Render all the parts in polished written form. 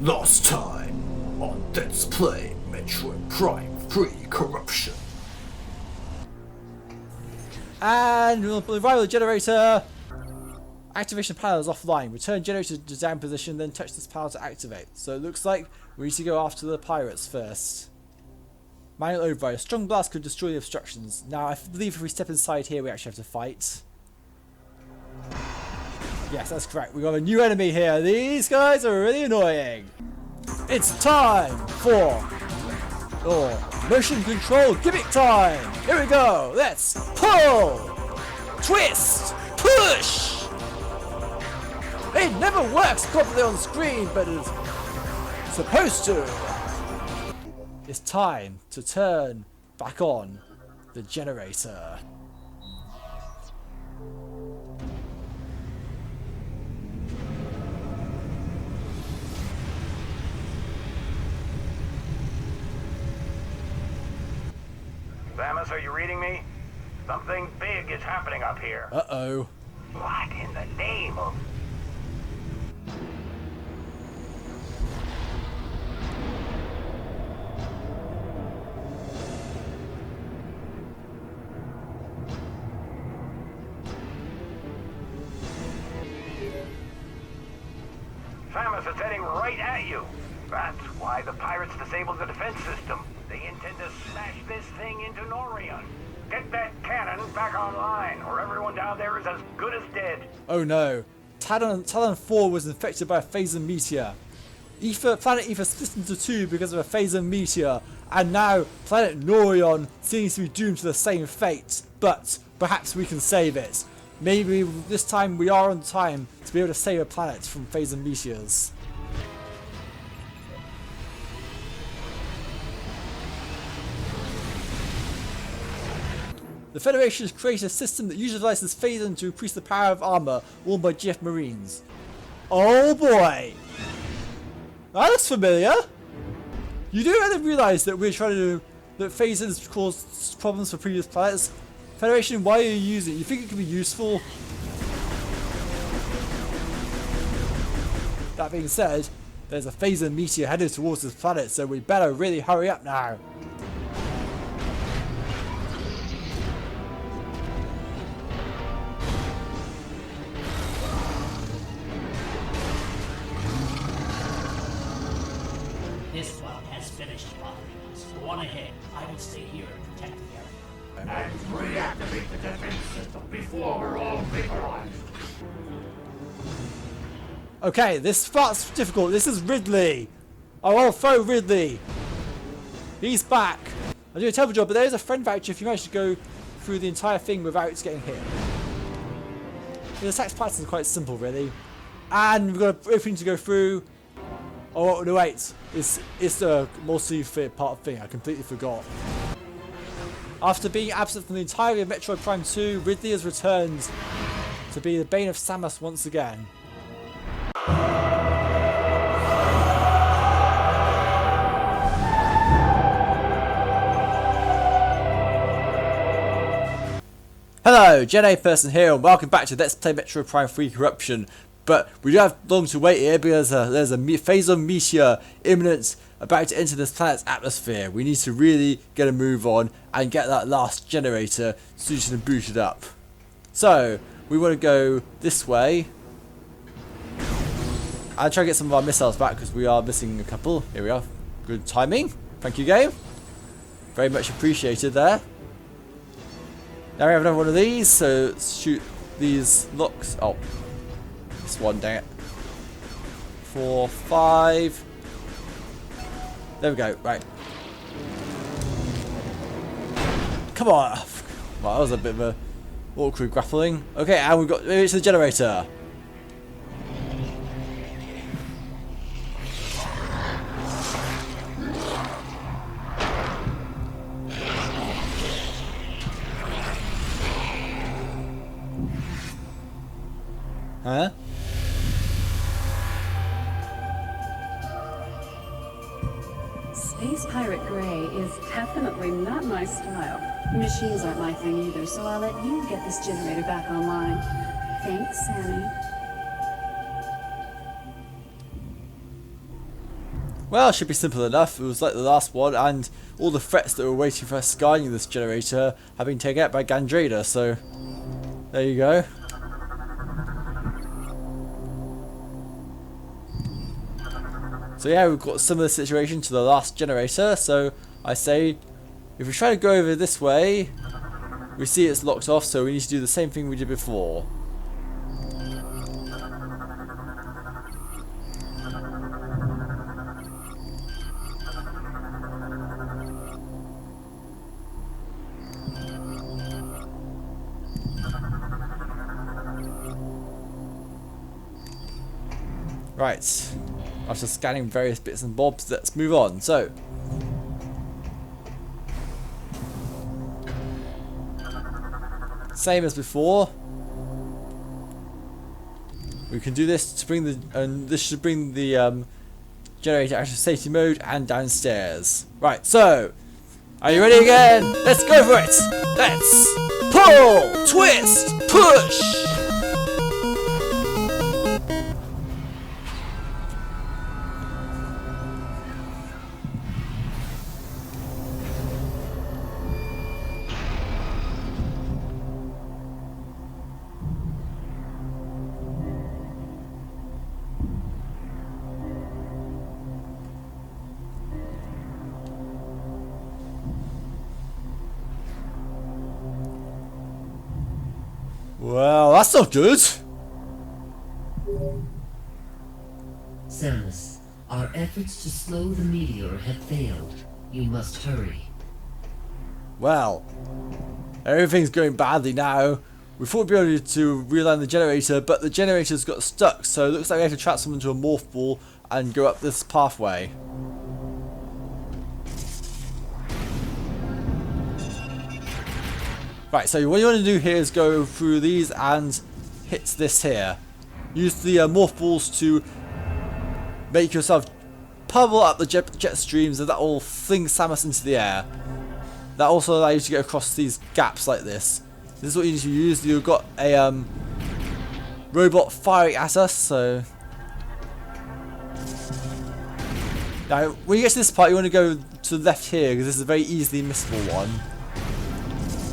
Last time on Let's Play Metroid Prime 3 Corruption. And we'll revival the generator. Activation panel is offline. Return generator to down position, then touch this panel to activate. So it looks like we need to go after the pirates first. Manual override. A strong blast could destroy the obstructions. Now I believe if we step inside here we actually have to fight. Yes, that's correct. We got a new enemy here. These guys are really annoying. It's time for motion control gimmick time. Here we go. Let's pull, twist, push. It never works properly on screen, but it's supposed to. It's time to turn back on the generator. Samus, are you reading me? Something big is happening up here. Uh-oh. What in the name of... Samus, it's heading right at you. That's why the pirates disabled the defense system. They intend to smash this thing into Norion. Get that cannon back online, or everyone down there is as good as dead. Oh no. Talon 4 was infected by a phaser meteor. Planet Ether split into two because of a phaser meteor, and now planet Norion seems to be doomed to the same fate. But perhaps we can save it. Maybe this time we are on time to be able to save a planet from phaser meteors. The Federation has created a system that utilizes phasing to increase the power of armor worn by GF Marines. Oh boy! That looks familiar! You do have to realize that we're trying to that phasers cause problems for previous planets. Federation, why are you using it? You think it could be useful? That being said, there's a phaser meteor headed towards this planet, so we better really hurry up now. This one has finished bothering us. Go on ahead. I will stay here and protect the area. And reactivate the defense system before we're all vaporized. Okay, this part's difficult. This is Ridley. Our old foe Ridley. He's back. I do a terrible job, but there is a friend voucher if you manage to go through the entire thing without getting hit. The attack pattern is quite simple, really. And we've got an opening to go through. Oh no, wait. It's the multi-fit part thing. I completely forgot. After being absent from the entirety of Metroid Prime 2, Ridley has returned to be the bane of Samus once again. Hello, Gen A person here, and welcome back to Let's Play Metroid Prime 3 Corruption. But we don't have long to wait here because there's a phaser meteor imminent about to enter this planet's atmosphere. We need to really get a move on and get that last generator suited and booted up. So, we want to go this way. I'll try to get some of our missiles back because we are missing a couple. Here we are. Good timing. Thank you, game. Very much appreciated there. Now we have another one of these, so let's shoot these locks. Oh, this one, dang it. 4, 5. There we go, right. Come on. Well, that was a bit of a awkward grappling. Okay, and we've got, maybe it's the generator. Huh? Space Pirate Grey is definitely not my style. Machines aren't my thing either, so I'll let you get this generator back online. Thanks, Sammy. Well, it should be simple enough. It was like the last one, and all the threats that were waiting for us scanning this generator have been taken out by Gandrada, so there you go. So yeah, we've got a similar situation to the last generator, so I say if we try to go over this way, we see it's locked off, so we need to do the same thing we did before. Right, after scanning various bits and bobs, let's move on. So, same as before. We can do this to bring the, and this should bring the generator out of safety mode and downstairs. Right, so, are you ready again? Let's go for it! Let's pull, twist, push! Well, that's not good. Samus, our efforts to slow the meteor have failed. You must hurry. Well, everything's going badly now. We thought we'd be able to realign the generator, but the generator's got stuck, so it looks like we have to transform into a morph ball and go up this pathway. Right, so what you want to do here is go through these and hit this here. Use the morph balls to make yourself pummel up the jet streams, and that will fling Samus into the air. That also allows you to get across these gaps like this. This is what you need to use. You've got a robot firing at us, so... Now, when you get to this part, you want to go to the left here, because this is a very easily missable one.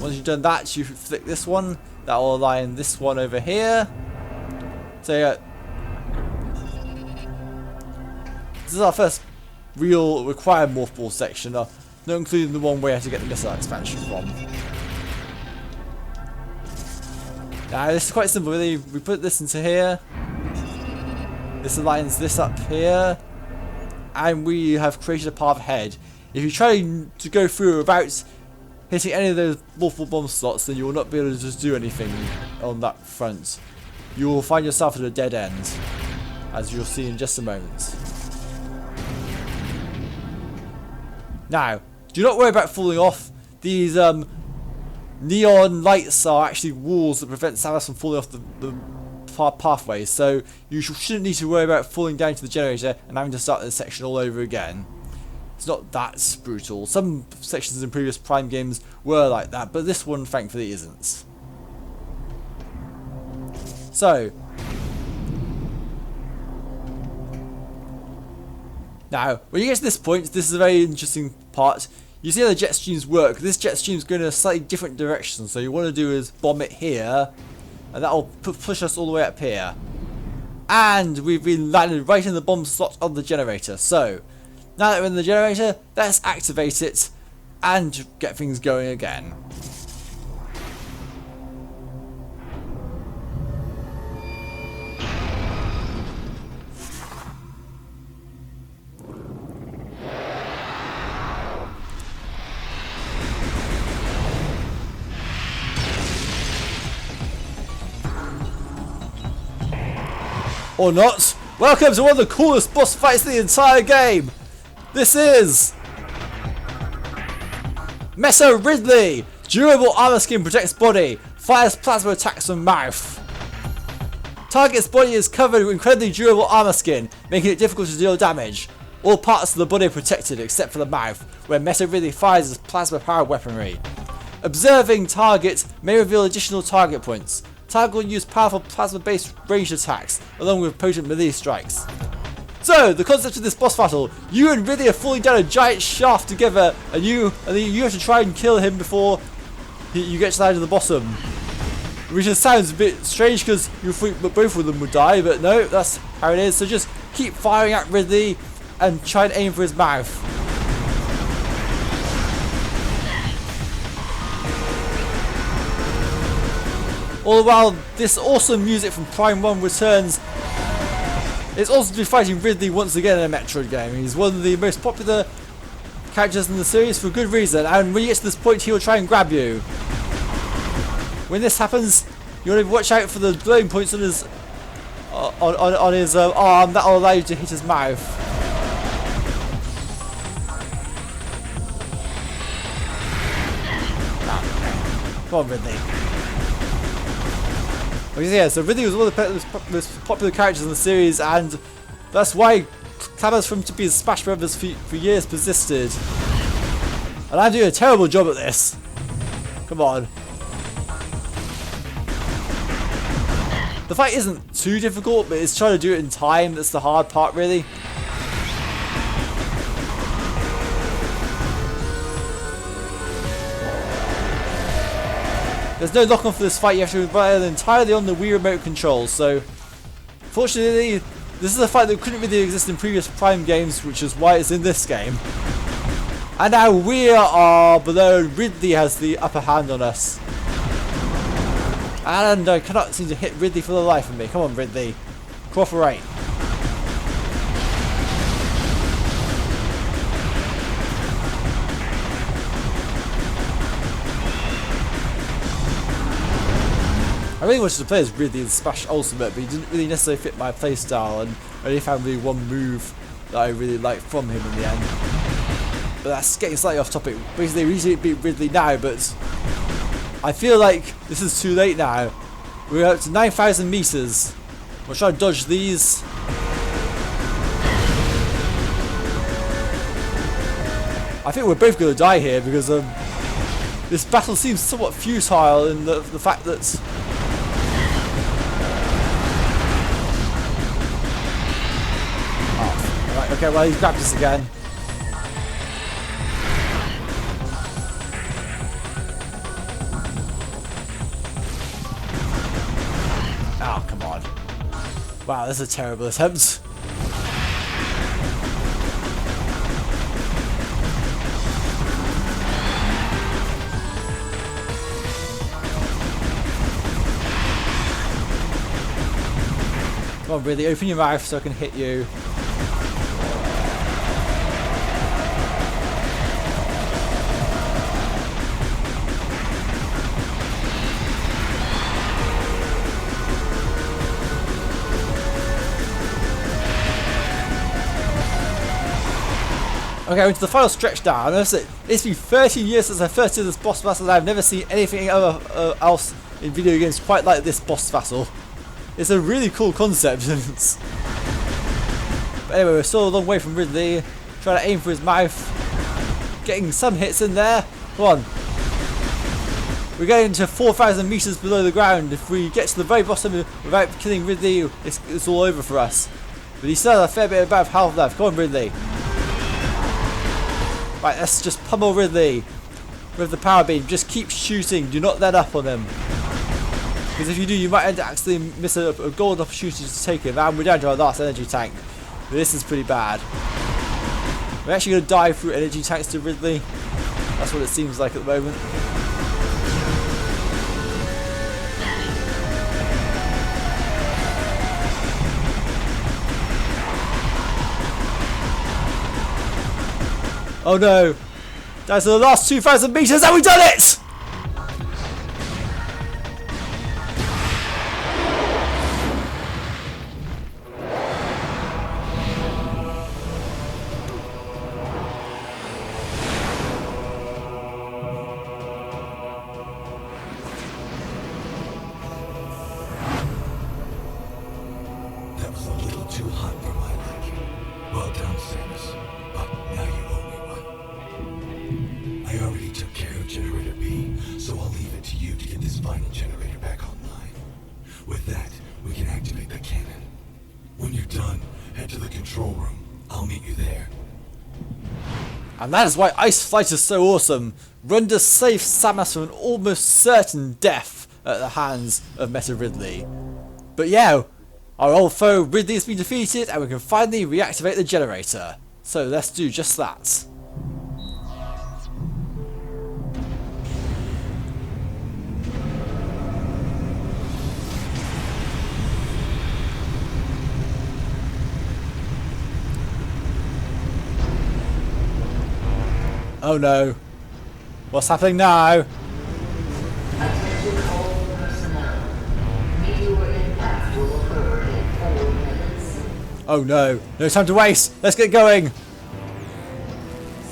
Once you've done that, you flick this one. That will align this one over here. So yeah, this is our first real required morph ball section, not including the one where you have to get the missile expansion from. Now this is quite simple really. We put this into here. This aligns this up here. And we have created a path ahead. If you try to go through without hitting any of those morph bomb slots, then you will not be able to just do anything on that front. You will find yourself at a dead end, as you'll see in just a moment. Now, do not worry about falling off. These neon lights are actually walls that prevent Samus from falling off the pathways, so you shouldn't need to worry about falling down to the generator and having to start this section all over again. It's not that brutal. Some sections in previous Prime games were like that, but this one thankfully isn't. So, now when you get to this point, this is a very interesting part. You see how the jet streams work. This jet stream is going in a slightly different direction, so you want to do is bomb it here, and that will push us all the way up here. And we've been landed right in the bomb slot of the generator. So, now that we're in the generator, let's activate it and get things going again. Or not. Welcome to one of the coolest boss fights in the entire game. This is Samus and Ridley. Durable armor skin protects body. Fires plasma attacks from mouth. Target's body is covered with incredibly durable armor skin, making it difficult to deal damage. All parts of the body are protected except for the mouth, where Samus and Ridley fires his plasma powered weaponry. Observing target may reveal additional target points. Target will use powerful plasma-based ranged attacks, along with potent melee strikes. So, the concept of this boss battle, you and Ridley are falling down a giant shaft together, and you have to try and kill him before you get to the end of the bottom. Which just sounds a bit strange because you think that both of them would die, but no, that's how it is. So just keep firing at Ridley and try and aim for his mouth. All the while, this awesome music from Prime 1 returns. It's also to be fighting Ridley once again in a Metroid game. He's one of the most popular characters in the series for good reason, and when you get to this point, he will try and grab you. When this happens, you want to watch out for the blowing points on his arm. That will allow you to hit his mouth. Come on, Ridley. Yeah, so Ridley was one of the most popular characters in the series, and that's why clamours for him to be in Smash Brothers for years persisted. And I'm doing a terrible job at this. Come on. The fight isn't too difficult, but it's trying to do it in time that's the hard part, really. There's no lock-on for this fight, you have to rely entirely on the Wii Remote controls, so fortunately this is a fight that couldn't really exist in previous Prime games, which is why it's in this game. And now we are below, Ridley has the upper hand on us. And I cannot seem to hit Ridley for the life of me. Come on, Ridley. Cooperate. I really wanted to play as Ridley in Smash Ultimate, but he didn't really necessarily fit my playstyle, and I only found really one move that I really liked from him in the end. But that's getting slightly off topic. Basically, we usually beat Ridley now, but I feel like this is too late now. We're up to 9,000 meters. We'll try to dodge these. I think we're both going to die here because this battle seems somewhat futile in the fact that right, okay, well he's grabbed us again. Oh, come on. Wow, this is a terrible attempt. Come on, really, open your mouth so I can hit you. Okay, into the final stretch down. It's been 13 years since I first did this boss battle, and I've never seen anything else in video games quite like this boss battle. It's a really cool concept. But anyway, we're still a long way from Ridley. Trying to aim for his mouth. Getting some hits in there. Come on. We're getting to 4,000 meters below the ground. If we get to the very bottom without killing Ridley, it's all over for us. But he still has a fair bit of health left. Come on, Ridley. Right, let's just pummel Ridley with the power beam. Just keep shooting. Do not let up on him. Because if you do, you might end up accidentally miss a golden opportunity to take him. And we're down to our last energy tank. But this is pretty bad. We're actually going to die through energy tanks to Ridley. That's what it seems like at the moment. Oh no! That's the last 2,000 meters and we've done it! That was a little too hot for my liking. Well done, Samus. But now you owe me one. I already took care of Generator B, so I'll leave it to you to get this final generator back online. With that, we can activate the cannon. When you're done, head to the control control room. I'll meet you there. And that is why Ice Flight is so awesome. Rundas saved Samus from an almost certain death at the hands of Metroid Ridley. But yeah, our old foe Ridley has been defeated and we can finally reactivate the generator. So let's do just that. Oh no. What's happening now? Attention all personnel. Meteor impact will occur in 4 minutes. Oh no. No time to waste. Let's get going.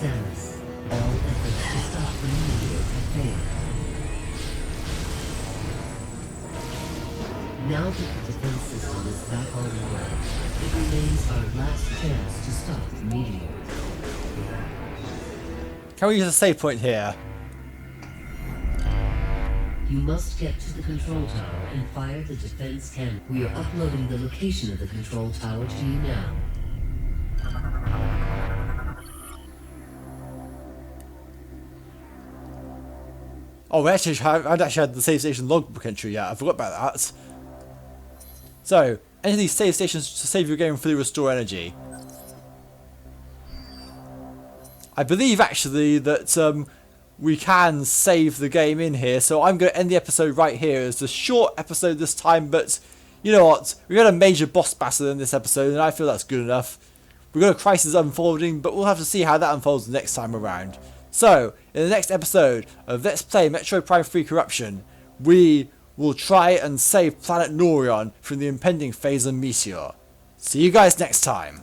Samus, all efforts to stop the meteor have failed. Now that the defense system is back online, it remains our last chance to stop the meteor. Can we use a save point here? You must get to the control tower and fire the defense cannon. We are uploading the location of the control tower to you now. Oh, I haven't actually had the save station logbook entry yet. I forgot about that. So, enter these save stations to save your game fully restore energy. I believe actually that we can save the game in here, so I'm going to end the episode right here. It's a short episode this time, but you know what? We got a major boss battle in this episode, and I feel that's good enough. We've got a crisis unfolding, but we'll have to see how that unfolds the next time around. So, in the next episode of Let's Play Metroid Prime 3 Corruption, we will try and save planet Norion from the impending phase of Meteor. See you guys next time.